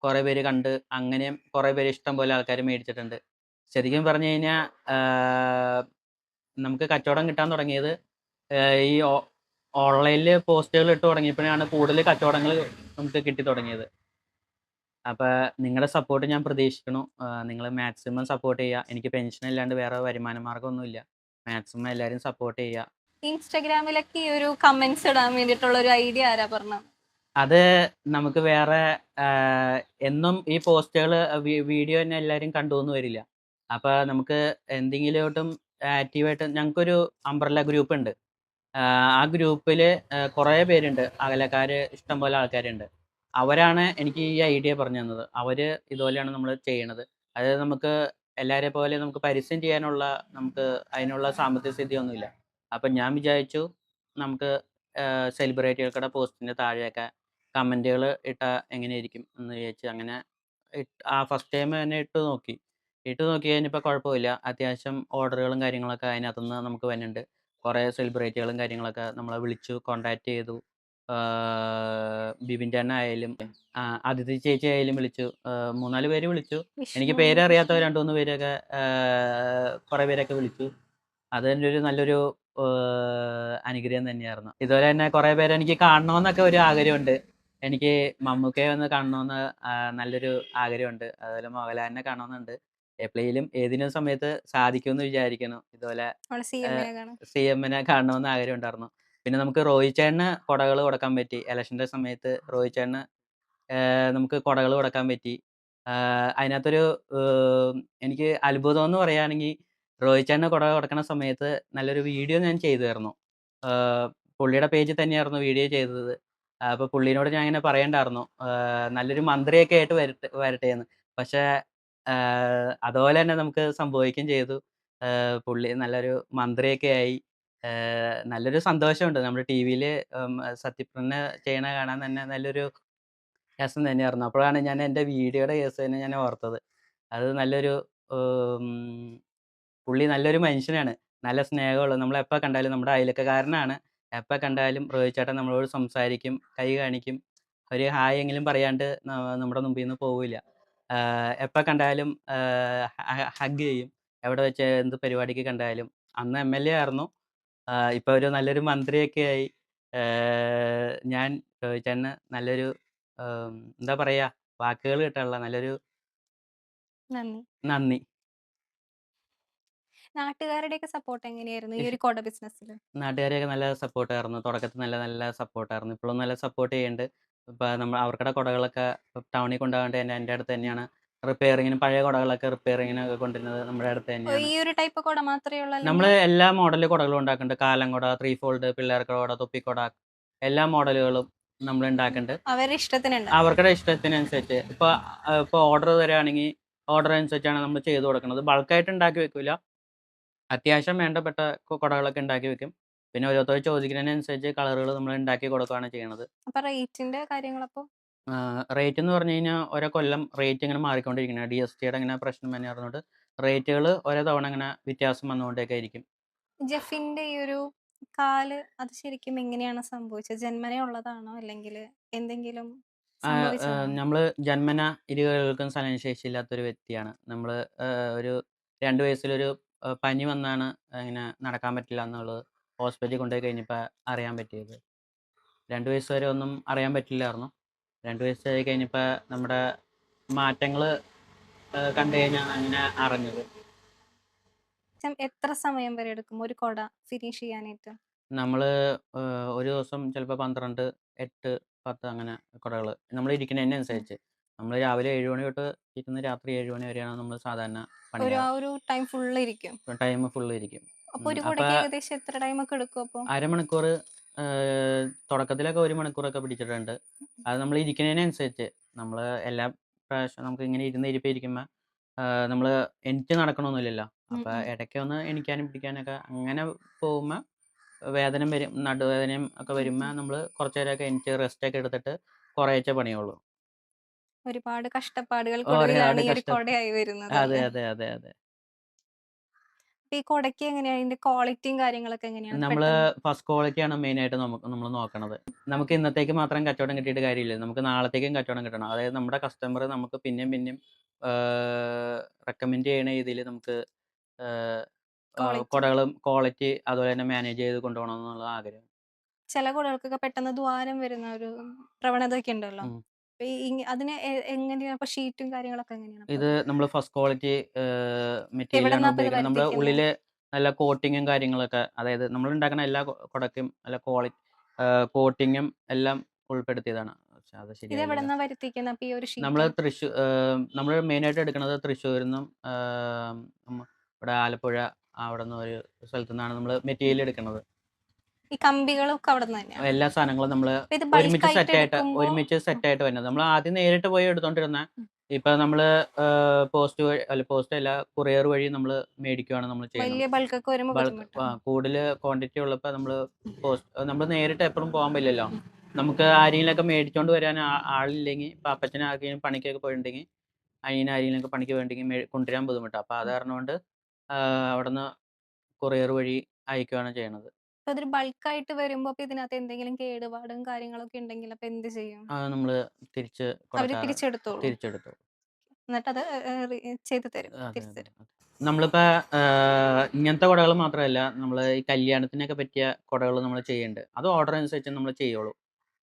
കുറേ പേര് കണ്ട് അങ്ങനെയും കുറേ പേര് ഇഷ്ടം പോലെ ആൾക്കാർ മേടിച്ചിട്ടുണ്ട്. ശരിക്കും പറഞ്ഞു കഴിഞ്ഞാൽ നമുക്ക് കച്ചവടം കിട്ടാൻ തുടങ്ങിയത് ഈ ഓൺലൈനിൽ പോസ്റ്റുകൾ ഇട്ട് തുടങ്ങിയപ്പോഴാണ് കൂടുതൽ കച്ചവടങ്ങൾ നമുക്ക് കിട്ടി തുടങ്ങിയത്. അപ്പോൾ നിങ്ങളുടെ സപ്പോർട്ട് ഞാൻ പ്രതീക്ഷിക്കുന്നു. നിങ്ങൾ മാക്സിമം സപ്പോർട്ട് ചെയ്യുക. എനിക്ക് പെൻഷൻ അല്ലാണ്ട് വേറെ വരുമാന മാർഗ്ഗമൊന്നുമില്ല. മാക്സിമം എല്ലാവരും സപ്പോർട്ട് ചെയ്യുക. ഇൻസ്റ്റഗ്രാമിലൊക്കെ ഈ ഒരു കമന്റ്സ് ഇടാൻ വേണ്ടിയിട്ടുള്ള ഒരു ഐഡിയ ആരാ പറഞ്ഞത്? അത് നമുക്ക് വേറെ എന്നും ഈ പോസ്റ്റുകൾ വീഡിയോ തന്നെ എല്ലാവരും കണ്ടുവെന്ന് വരില്ല. അപ്പോൾ നമുക്ക് എന്തെങ്കിലുമായിട്ടും ആക്റ്റീവായിട്ട് ഞങ്ങൾക്കൊരു അംബ്രല്ല ഗ്രൂപ്പ് ഉണ്ട്. ആ ഗ്രൂപ്പിൽ കുറേ പേരുണ്ട്, അകലക്കാർ ഇഷ്ടംപോലെ ആൾക്കാരുണ്ട്. അവരാണ് എനിക്ക് ഈ ഐഡിയ പറഞ്ഞു തന്നത്. അവർ ഇതുപോലെയാണ് നമ്മൾ ചെയ്യണത്. അതായത് നമുക്ക് എല്ലാവരെ പോലെ നമുക്ക് പരസ്യം ചെയ്യാനുള്ള നമുക്ക് അതിനുള്ള സാമ്പത്തിക സ്ഥിതിയൊന്നുമില്ല. അപ്പം ഞാൻ വിചാരിച്ചു നമുക്ക് സെലിബ്രിറ്റികൾക്കുടെ പോസ്റ്റിൻ്റെ താഴെയൊക്കെ കമൻറ്റുകൾ ഇട്ടാൽ എങ്ങനെയായിരിക്കും എന്ന് വിചാരിച്ച് അങ്ങനെ ഫസ്റ്റ് ടൈം തന്നെ ഇട്ട് നോക്കി. ഇട്ട് നോക്കി കഴിഞ്ഞപ്പോൾ കുഴപ്പമില്ല. അത്യാവശ്യം ഓർഡറുകളും കാര്യങ്ങളൊക്കെ അതിനകത്തുനിന്ന് നമുക്ക് വരുന്നുണ്ട്. കുറേ സെലിബ്രിറ്റികളും കാര്യങ്ങളൊക്കെ നമ്മളെ വിളിച്ചു കോൺടാക്റ്റ് ചെയ്തു. ബിബിൻ ചേട്ടൻ ആയാലും അതിഥി ചേച്ചി ആയാലും വിളിച്ചു. 3-4 പേര് വിളിച്ചു. എനിക്ക് പേരറിയാത്ത 2-3 പേരൊക്കെ കുറേ പേരൊക്കെ വിളിച്ചു. അത് എൻ്റെ ഒരു നല്ലൊരു അനുഗ്രഹം തന്നെയായിരുന്നു. ഇതുപോലെ തന്നെ കുറേ പേരെ എനിക്ക് കാണണമെന്നൊക്കെ ഒരു ആഗ്രഹമുണ്ട്. എനിക്ക് മമ്മൂക്കയെ ഒന്ന് കാണണമെന്ന് നല്ലൊരു ആഗ്രഹമുണ്ട്. അതുപോലെ മോഹൻലാലിനെ കാണണമെന്നുണ്ട്. എപ്പോഴെങ്കിലും ഏതെങ്കിലും സമയത്ത് സാധിക്കുമെന്ന് വിചാരിക്കുന്നു. ഇതുപോലെ CM-നെ കാണണമെന്ന് ആഗ്രഹം ഉണ്ടായിരുന്നു. പിന്നെ നമുക്ക് റോയി ചേട്ടന് കുടകൾ കൊടുക്കാൻ പറ്റി. ഇലക്ഷൻ്റെ സമയത്ത് റോയി ചേട്ടന് നമുക്ക് കുടകൾ കൊടുക്കാൻ പറ്റി. അതിനകത്തൊരു എനിക്ക് അത്ഭുതം എന്ന് പറയുകയാണെങ്കിൽ റോയി ചേട്ടന് കുട കൊടുക്കുന്ന സമയത്ത് നല്ലൊരു വീഡിയോ ഞാൻ ചെയ്തായിരുന്നു. പുള്ളിയുടെ പേജിൽ തന്നെയായിരുന്നു വീഡിയോ ചെയ്തത്. അപ്പോൾ പുള്ളീനോട് ഞാൻ ഇങ്ങനെ പറയണ്ടായിരുന്നു നല്ലൊരു മന്ത്രിയൊക്കെ ആയിട്ട് വരട്ടെ എന്ന്. പക്ഷേ അതുപോലെ തന്നെ നമുക്ക് സംഭവിക്കുകയും ചെയ്തു. പുള്ളി നല്ലൊരു മന്ത്രിയൊക്കെ ആയി. നല്ലൊരു സന്തോഷമുണ്ട്. നമ്മുടെ TV-ൽ സത്യപ്രതിജ്ഞ ചെയ്യണ കാണാൻ തന്നെ നല്ലൊരു രസം തന്നെയായിരുന്നു. അപ്പോഴാണ് ഞാൻ എൻ്റെ വീഡിയോയുടെ കേസ് തന്നെ ഞാൻ ഓർത്തത്. അത് നല്ലൊരു പുള്ളി നല്ലൊരു മനുഷ്യനാണ്. നല്ല സ്നേഹമുള്ള നമ്മളെപ്പോൾ കണ്ടാലും നമ്മുടെ അയൽക്കാരനാണ്. എപ്പോൾ കണ്ടാലും റോയി ചേട്ടൻ നമ്മളോട് സംസാരിക്കും, കൈ കാണിക്കും. ഒരു ഹായ് എങ്കിലും പറയാണ്ട് നമ്മുടെ മുമ്പിൽ നിന്ന് പോവില്ല. എപ്പോൾ കണ്ടാലും ഹഗ് ചെയ്യും. എവിടെ വെച്ച് എന്ത് പരിപാടിക്ക് കണ്ടാലും. അന്ന് MLA ആയിരുന്നു. ഇപ്പോൾ ഒരു നല്ലൊരു മന്ത്രിയൊക്കെ ആയി. ഞാൻ ചേട്ടന് നല്ലൊരു എന്താ പറയുക, വാക്കുകൾ കിട്ടാനുള്ള നല്ലൊരു നന്ദി. നന്ദി. നാട്ടുകാരുടെയൊക്കെ സപ്പോർട്ട് എങ്ങനെയായിരുന്നു ഈ ഒരു കുട ബിസിനസ്സിൽ? നാട്ടുകാരെയൊക്കെ നല്ല സപ്പോർട്ടായിരുന്നു. തുടക്കത്തിൽ നല്ല നല്ല സപ്പോർട്ടായിരുന്നു. ഇപ്പോഴും നല്ല സപ്പോർട്ട് ചെയ്യുന്നുണ്ട്. ഇപ്പം അവർക്കടെ കുടകളൊക്കെ ടൗണിൽ കൊണ്ടുപോകാണ്ട് എൻ്റെ അടുത്ത് തന്നെയാണ് റിപ്പയറിങ്ങിന്, പഴയ കുടകളൊക്കെ റിപ്പയറിങ്ങിനൊക്കെ കൊണ്ടുവരുന്നത് നമ്മുടെ അടുത്ത് തന്നെയാണ്. ഈ ഒരു ടൈപ്പ് കുട മാത്രമേ ഉള്ളൂ നമ്മൾ അല്ലെങ്കിൽ എല്ലാ മോഡൽ കുടകളും ഉണ്ടാക്കുന്നുണ്ട്. കാലം കുട, 3 ഫോൾഡ്, പിള്ളേർക്ക് കുട, തൊപ്പിക്കുട, എല്ലാ മോഡലുകളും നമ്മൾ ഉണ്ടാക്കുന്നുണ്ട്. അവരുടെ ഇഷ്ടത്തിനുണ്ട്? അവരുടെ ഇഷ്ടത്തിനനുസരിച്ച്. ഇപ്പോൾ ഓർഡർ തരികയാണെങ്കിൽ ഓർഡർ അനുസരിച്ചാണ് നമ്മൾ ചെയ്ത് കൊടുക്കുന്നത്. ബൾക്കായിട്ട് ഉണ്ടാക്കി വെക്കില്ല. അത്യാവശ്യം വേണ്ടപ്പെട്ട കുടകളൊക്കെ ഉണ്ടാക്കി വെക്കും. പിന്നെ ഓരോരുത്തർ ചോദിക്കുന്നതിനനുസരിച്ച് കളറുകൾ നമ്മൾ ഉണ്ടാക്കി കൊടുക്കുകയാണ് ചെയ്യണത്. അപ്പൊ റേറ്റിന്റെ കാര്യങ്ങളപ്പോ? റേറ്റ് എന്ന് പറഞ്ഞു കഴിഞ്ഞാൽ ഓരോ കൊല്ലം റേറ്റ് ഇങ്ങനെ മാറിക്കൊണ്ടിരിക്കുന്നത്. DSTയുടെ ഇങ്ങനെ പ്രശ്നം തന്നെ അറിഞ്ഞുകൊണ്ട് റേറ്റുകൾ ഓരോ തവണ ഇങ്ങനെ വ്യത്യാസം വന്നുകൊണ്ടൊക്കെ ആയിരിക്കും. ജെഫിന്റെ ഈ ഒരു കാല് അത് ശരിക്കും എങ്ങനെയാണ് സംഭവിച്ചത്? ജന്മനേ ഉള്ളതാണോ അല്ലെങ്കിൽ എന്തെങ്കിലും സംഭവിച്ചതാണോ? നമ്മൾ ജന്മന ഇരുകൈകൾക്കും ചലനശേഷിയില്ലാത്തൊരു വ്യക്തിയാണ്. നമ്മൾ ഒരു 2 വയസ്സിലൊരു പനി വന്നാണ് ഇങ്ങനെ നടക്കാൻ പറ്റില്ല എന്നുള്ളത് ഹോസ്പിറ്റലിൽ കൊണ്ടുപോയി കഴിഞ്ഞപ്പോൾ അറിയാൻ പറ്റിയത്. 2 വയസ്സ് വരെ ഒന്നും അറിയാൻ പറ്റില്ലായിരുന്നു. 2 വയസ്സായി കഴിഞ്ഞപ്പോൾ നമ്മുടെ മാറ്റങ്ങൾ കണ്ടു കഴിഞ്ഞാണ് അങ്ങനെ അറിഞ്ഞത്. എത്ര സമയം വരെ എടുക്കും ഒരു കുട ഫിനിഷ് ചെയ്യാനായിട്ട്? നമ്മൾ ഒരു ദിവസം ചിലപ്പോൾ 12, 8, 10 അങ്ങനെ കുടകൾ നമ്മൾ ഇരിക്കുന്നതിനനുസരിച്ച്. നമ്മൾ രാവിലെ 7 മണി തൊട്ട് ഇരുന്ന് രാത്രി 7 മണി വരെയാണ് നമ്മൾ സാധാരണ ഒരു ആ പണിയാറ്. ഒരു ടൈം ഫുള്ള് ഇരിക്കും. ടൈം ഫുള്ള് ഇരിക്കും. അപ്പൊ ഒരു അപ്പോൾ കുടയ്ക്ക് ഏകദേശം എത്ര ടൈമൊക്കെ എടുക്കും അപ്പൊ? അരമണിക്കൂർ, തുടക്കത്തിലൊക്കെ 1 മണിക്കൂറൊക്കെ പിടിച്ചിട്ടുണ്ട്. അത് നമ്മൾ ഇരിക്കുന്നതിനനുസരിച്ച്. നമ്മൾ എല്ലാ പ്രാവശ്യം നമുക്ക് ഇങ്ങനെ ഇരിക്കുമ്പോൾ നമ്മൾ എണീറ്റ് നടക്കണമൊന്നുമില്ലല്ലോ. അപ്പോൾ ഇടയ്ക്ക് ഒന്ന് എണീക്കാനും പിടിക്കാനൊക്കെ അങ്ങനെ പോകുമ്പോൾ വേദന വരും. നടുവേദനയും ഒക്കെ വരുമ്പോൾ നമ്മൾ കുറച്ച് നേരമൊക്കെ എണീറ്റ് റെസ്റ്റൊക്കെ എടുത്തിട്ട് കുറേശ്ശെ പണിയുള്ളൂ. ഒരുപാട് കഷ്ടപ്പാടുകൾക്കൊടുവിലാണ് ഒരുപാട് ഈ ഒരു കുടയായി വരുന്നത് അതെ, അല്ലേ? അതെ, അതെ, അതെ. അപ്പൊ ഈ കുടയ്ക്ക് എങ്ങനെയാണ് ഇതിന്റെ ക്വാളിറ്റിയും കാര്യങ്ങളൊക്കെ എങ്ങനെയാണ്? നമ്മൾ ഫസ്റ്റ് ക്വാളിറ്റിയാണ് മെയിനായിട്ട് നമ്മൾ നോക്കണത്. നമുക്ക് ഇന്നത്തേക്ക് മാത്രം കച്ചവടം കിട്ടിയിട്ട് കാര്യമില്ല. നമുക്ക് നാളത്തേക്കും കച്ചവടം കിട്ടണം. അതായത് നമ്മുടെ കസ്റ്റമർ നമുക്ക് പിന്നെയും പിന്നെയും റെക്കമെൻഡ് ചെയ്യണ രീതിയിൽ നമുക്ക് കുടകളും ക്വാളിറ്റി അതുപോലെ തന്നെ മാനേജ് ചെയ്ത് കൊണ്ടുപോകണം എന്നുള്ള ആഗ്രഹം. ചില കുടകൾക്കൊക്കെ പെട്ടെന്ന് ദ്വാരം വരുന്ന ഒരു പ്രവണതയൊക്കെ ഉണ്ടല്ലോ. ഉം. അപ്പൊ അതിന് എങ്ങനെയാണ് അപ്പൊ ഷീറ്റും കാര്യങ്ങളൊക്കെ എങ്ങനെയാണ്? ഇത് നമ്മൾ ഫസ്റ്റ് ക്വാളിറ്റി മെറ്റീരിയലാണ് എവിടെന്നാ അപ്പൊ ഇത് ഉപയോഗിക്കുന്നത്. നമ്മൾ വരുത്തിക്കുന്നത്? ഉള്ളിൽ നല്ല കോട്ടിങ്ങും കാര്യങ്ങളൊക്കെ, അതായത് നമ്മൾ ഉണ്ടാക്കുന്ന എല്ലാ കുടയ്ക്കും നല്ല കോട്ടിങ്ങും എല്ലാം ഉൾപ്പെടുത്തിയതാണ്. പക്ഷെ അത് ഇത് ശരിയായില്ല. എവിടെന്നാ വരുത്തിക്കുന്നത് അപ്പൊ ഈ ഒരു നമ്മൾ ഷീറ്റ്? നമ്മൾ മെയിനായിട്ട് എടുക്കുന്നത് തൃശ്ശൂരിൽ നിന്നും ഇവിടെ ആലപ്പുഴ അവിടെ നിന്ന് ഒരു സ്ഥലത്തു നിന്നാണ് നമ്മൾ മെറ്റീരിയൽ എടുക്കുന്നത്. ഈ കമ്പികളൊക്കെ അവിടെ നിന്ന് തന്നെയാണ്? എല്ലാ സാധനങ്ങളും നമ്മൾ അപ്പൊ ഇത് ഒരുമിച്ച് ബൾക്കായിട്ട് എടുക്കുമ്പോ സെറ്റായിട്ട് വരുന്നത്. നമ്മൾ ആദ്യം നേരിട്ട് പോയി എടുത്തോണ്ടിരുന്ന ഇപ്പൊ നമ്മൾ പോസ്റ്റ് അല്ല, കൊറിയർ വഴി നമ്മൾ മേടിക്കുകയാണ് നമ്മൾ ചെയ്യുന്നത്. വലിയ ബൾക്കൊക്കെ വരുമ്പോ ബുദ്ധിമുട്ടാണ്. കൂടുതൽ ക്വാണ്ടിറ്റി ഉള്ളപ്പോൾ നമ്മൾ നേരിട്ട് എപ്പോഴും പോകാൻ പറ്റില്ലല്ലോ. നമുക്ക് ആരെങ്കിലുമൊക്കെ മേടിച്ചോണ്ട് വരാൻ ആളില്ലെങ്കിൽ, ഇപ്പം അപ്പച്ചന് ആർക്കെങ്കിലും പണിക്കൊക്കെ പോയിട്ടുണ്ടെങ്കിൽ ആരെങ്കിലുമൊക്കെ പണിക്ക് വേണ്ടെങ്കിൽ കൊണ്ടുവരാൻ ബുദ്ധിമുട്ടാണ്. അപ്പോൾ അത് കാരണം കൊണ്ട് അവിടുന്ന് കൊറിയർ വഴി അയക്കുകയാണ് ചെയ്യണത്. അപ്പൊ അതൊരു ബൾക്കായിട്ട് വരുമ്പോ അപ്പൊ ഇതിനകത്ത് എന്തെങ്കിലും കേടുപാടും കാര്യങ്ങളൊക്കെ ഉണ്ടെങ്കിൽ അപ്പൊ എന്ത് ചെയ്യും? അത് നമ്മൾ തിരിച്ച് അവര് കൊടുക്കാറ്. തിരിച്ചെടുത്തോളൂ തിരിച്ചെടുത്തു. എന്നിട്ട് അത് ചെയ്തു തരും, അതെ, തിരിച്ചു അതെ, തരും. അതെ. നമ്മളിപ്പോൾ ഇങ്ങനത്തെ കുടകൾ മാത്രമല്ല, നമ്മൾ ഈ കല്യാണത്തിനൊക്കെ പറ്റിയ കുടകൾ നമ്മൾ ചെയ്യുന്നുണ്ട്. അത് ഓർഡർ അനുസരിച്ച് നമ്മൾ ചെയ്യുള്ളൂ.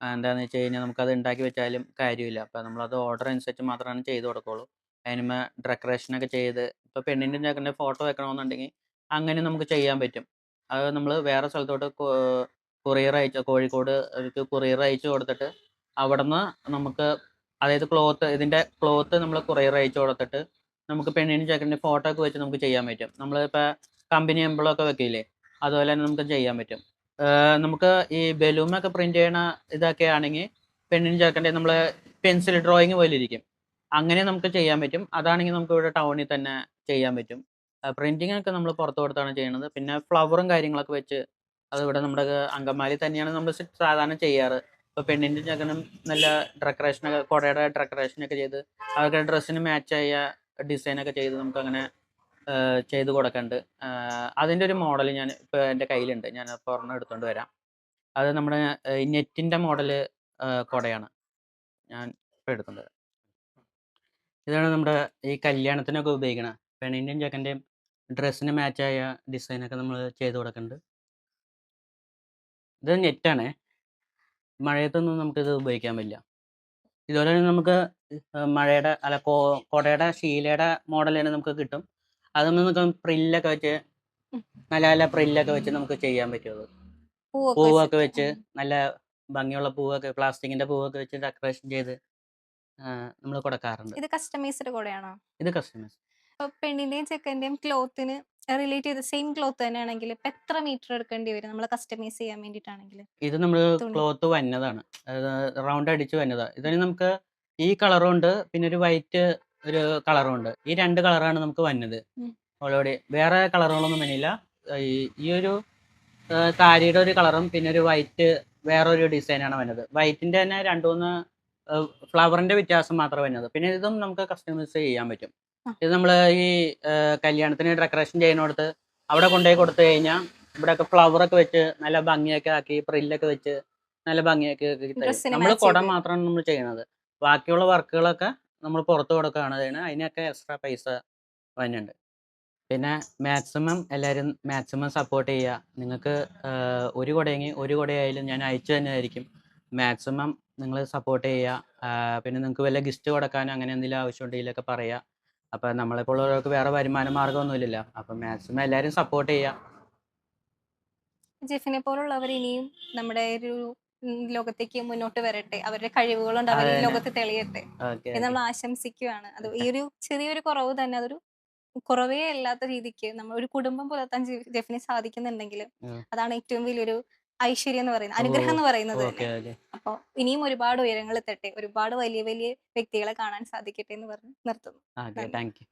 എന്താണെന്ന് വെച്ച് കഴിഞ്ഞാൽ നമുക്കത് ഉണ്ടാക്കി വെച്ചാലും കാര്യമില്ല. അപ്പോൾ നമ്മളത് ഓർഡർ അനുസരിച്ച് മാത്രമാണ് ചെയ്ത് കൊടുക്കുള്ളൂ. അതിന്മേൽ ഡെക്കറേഷനൊക്കെ ചെയ്ത്, ഇപ്പോൾ പെണ്ണിൻ്റെ ചെക്കൻ്റെ ഫോട്ടോ വെക്കണമെന്നുണ്ടെങ്കിൽ അങ്ങനെ നമുക്ക് ചെയ്യാൻ പറ്റും. അത് നമ്മൾ വേറെ സ്ഥലത്തോട്ട് കോഴിക്കോട് കൊറിയർ അയച്ചു കൊടുത്തിട്ട് അവിടുന്ന് നമുക്ക്, അതായത് ഇതിൻ്റെ ക്ലോത്ത് നമ്മൾ കൊറിയർ അയച്ചു കൊടുത്തിട്ട് നമുക്ക് പെണ്ണിനും ചെക്കൻ്റെ ഫോട്ടോ ഒക്കെ വെച്ച് നമുക്ക് ചെയ്യാൻ പറ്റും. നമ്മളിപ്പോൾ കമ്പനി എംബ്ലമൊക്കെ വെക്കില്ലേ, അതുപോലെ തന്നെ നമുക്ക് ചെയ്യാൻ പറ്റും. നമുക്ക് ഈ ബലൂണൊക്കെ പ്രിന്റ് ചെയ്യണ ഇതൊക്കെ ആണെങ്കിൽ പെണ്ണിനും ചെക്കൻ്റെ നമ്മൾ പെൻസിൽ ഡ്രോയിങ് പോലെ ഇരിക്കും. അങ്ങനെ നമുക്ക് ചെയ്യാൻ പറ്റും. അതാണെങ്കിൽ നമുക്ക് ഇവിടെ ടൗണിൽ തന്നെ ചെയ്യാൻ പറ്റും. പ്രിന്റിംഗ് ഒക്കെ നമ്മൾ പുറത്ത് കൊടുത്താണ് ചെയ്യണത്. പിന്നെ ഫ്ലവറും കാര്യങ്ങളൊക്കെ വെച്ച് അത് ഇവിടെ നമ്മുടെ അങ്കമാലി തന്നെയാണ് നമ്മൾ സാധാരണ ചെയ്യാറ്. ഇപ്പോൾ പെണ്ണിൻ്റെ ചെക്കനും നല്ല ഡെക്കറേഷനൊക്കെ, കുടയുടെ ഡെക്കറേഷനൊക്കെ ചെയ്ത് അവരുടെ ഡ്രസ്സിന് മാച്ചായ ഡിസൈനൊക്കെ ചെയ്ത് നമുക്കങ്ങനെ ചെയ്ത് കൊടുക്കുന്നുണ്ട്. അതിൻ്റെ ഒരു മോഡൽ ഞാൻ ഇപ്പോൾ എൻ്റെ കയ്യിലുണ്ട്. ഞാൻ അപ്പോൾ ഒരെണ്ണം എടുത്തുകൊണ്ട് വരാം. അത് നമ്മുടെ ഈ നെറ്റിൻ്റെ മോഡൽ കുടയാണ്. ഞാൻ ഇപ്പോൾ എടുത്തുകൊണ്ട് വരാം. ഇതാണ് നമ്മുടെ ഈ കല്യാണത്തിനൊക്കെ ഉപയോഗിക്കണ പെണ്ണിൻ്റെയും ചെക്കൻ്റെയും ഡ്രസ്സിന് മാച്ചായ ഡിസൈനൊക്കെ നമ്മൾ ചെയ്ത് കൊടുക്കുന്നുണ്ട്. ഇത് നെറ്റാണ്, മഴയത്തൊന്നും നമുക്കിത് ഉപയോഗിക്കാൻ പറ്റില്ല. ഇതുപോലെ തന്നെ നമുക്ക് മഴയുടെ അല്ല കുടയുടെ ശീലയുടെ മോഡൽ തന്നെ നമുക്ക് കിട്ടും. അത് നമുക്ക് പ്രില്ലൊക്കെ വെച്ച് ഉം. നല്ല നല്ല പ്രില്ലൊക്കെ വെച്ച് നമുക്ക് ചെയ്യാൻ പറ്റും. പൂവൊക്കെ പൂവൊക്കെ വെച്ചിട്ട്. വെച്ച് നല്ല ഭംഗിയുള്ള പൂവൊക്കെ പ്ലാസ്റ്റിക്കിന്റെ പൂവൊക്കെ വെച്ച് ഡെക്കറേഷൻ ചെയ്ത് നമ്മൾ കൊടുക്കാറുണ്ട്. ഇത് കസ്റ്റമൈസ്ഡ് കൂടെയാണോ? ഇത് കസ്റ്റമേഴ്സ്. ഇപ്പൊ പെണ്ണിന്റെയും ചെക്കന്റെയും ക്ലോത്തിന് റിലേറ്റ് ചെയ്ത് സെയിം ക്ലോത്ത് തന്നെയാണെങ്കിൽ ഇപ്പൊ എത്ര മീറ്റർ എടുക്കേണ്ടി വരും നമ്മൾ കസ്റ്റമൈസ് ചെയ്യാൻ വേണ്ടിയിട്ടാണെങ്കിൽ? ഇത് നമ്മൾ തുണി. ക്ലോത്ത് വന്നതാണ്, റൗണ്ട് അടിച്ച് വന്നതാണ്. ഇതിന് നമുക്ക് ഈ കളറും ഉണ്ട്, പിന്നെ ഒരു വൈറ്റ് ഒരു കളറും ഉണ്ട്. ഈ 2 കളറാണ് നമുക്ക് വന്നത്. ഉം. ഓൾറെഡി വേറെ കളറുകളൊന്നും വന്നില്ല. ഈ ഒരു സാരിയുടെ ഒരു കളറും പിന്നെ ഒരു വൈറ്റ് വേറൊരു ഡിസൈനാണ് വന്നത്. വൈറ്റിന്റെ തന്നെ 2-3 ഫ്ലവറിന്റെ വ്യത്യാസം മാത്രമേ വന്നത്. പിന്നെ ഇതും നമുക്ക് കസ്റ്റമൈസ് ചെയ്യാൻ പറ്റും. ആ. ഇത് നമ്മൾ ഈ കല്യാണത്തിന് ഡെക്കറേഷൻ ചെയ്യുന്നിടത്ത് അവിടെ കൊണ്ടുപോയി കൊടുത്തു കഴിഞ്ഞാൽ ഇവിടെയൊക്കെ ഫ്ലവറൊക്കെ വെച്ച് നല്ല ഭംഗിയൊക്കെ ആക്കി പ്രില്ലൊക്കെ വെച്ച് നല്ല ഭംഗിയൊക്കെ ആക്കി തരും. ഡ്രസ്സിന് നമ്മൾ മാച്ച് കുട ചെയ്ത്. മാത്രമാണ് നമ്മൾ ചെയ്യുന്നത്. ബാക്കിയുള്ള വർക്കുകളൊക്കെ നമ്മൾ പുറത്ത് കൊടുക്കുകയാണ് ചെയ്യുന്നത്. അതിനൊക്കെ എക്സ്ട്രാ പൈസ വരുന്നുണ്ട്. പിന്നെ എല്ലാവരും മാക്സിമം സപ്പോർട്ട് ചെയ്യുക. നിങ്ങൾക്ക് ഒരു കുടയെങ്കിൽ ഒരു കുടയായാലും ഞാൻ അയച്ചു തന്നെയായിരിക്കും. മാക്സിമം നിങ്ങൾ സപ്പോർട്ട് ചെയ്യുക. പിന്നെ നിങ്ങൾക്ക് വല്ല ഗിഫ്റ്റ് കൊടുക്കാനോ അങ്ങനെ എന്തെങ്കിലും ആവശ്യമുണ്ടെങ്കിലൊക്കെ പറയുക. അപ്പം നമ്മളെപ്പോലുള്ളവർക്ക് വേറെ വരുമാന മാർഗ്ഗമൊന്നുമില്ലല്ലോ. അപ്പം മാക്സിമം എല്ലാവരും സപ്പോർട്ട് ചെയ്യുക. ജെഫിനെ പോലുള്ളവർ ഇനിയും നമ്മുടെ ഒരു ലോകത്തേക്ക് മുന്നോട്ട് വരട്ടെ, അവരുടെ കഴിവുകൾ കൊണ്ട് അവർ ഈ അതന്നെ. ലോകത്ത് തെളിയട്ടെ ഓക്കെ എന്ന് നമ്മൾ ആശംസിക്കുകയാണ്. അത് ഈ ഒരു ചെറിയൊരു കുറവ് തന്നെ അതൊരു കുറവേ അല്ലാത്ത രീതിക്ക് നമ്മൾ ഒരു കുടുംബം പുലർത്താൻ ജെഫിന് സാധിക്കുന്നുണ്ടെങ്കിൽ അതാണ് ഏറ്റവും വലിയൊരു ഐശ്വര്യം എന്ന് പറയുന്നത്, അനുഗ്രഹം എന്ന് പറയുന്നത് ഓക്കെ തന്നെ. ഓക്കെ അപ്പോൾ ഇനിയും ഒരുപാട് ഉയരങ്ങൾ എത്തട്ടെ, ഒരുപാട് വലിയ വലിയ വ്യക്തികളെ കാണാൻ സാധിക്കട്ടെ എന്ന് പറഞ്ഞ് നിർത്തുന്നു. ഓക്കെ നന്ദി. Thank you.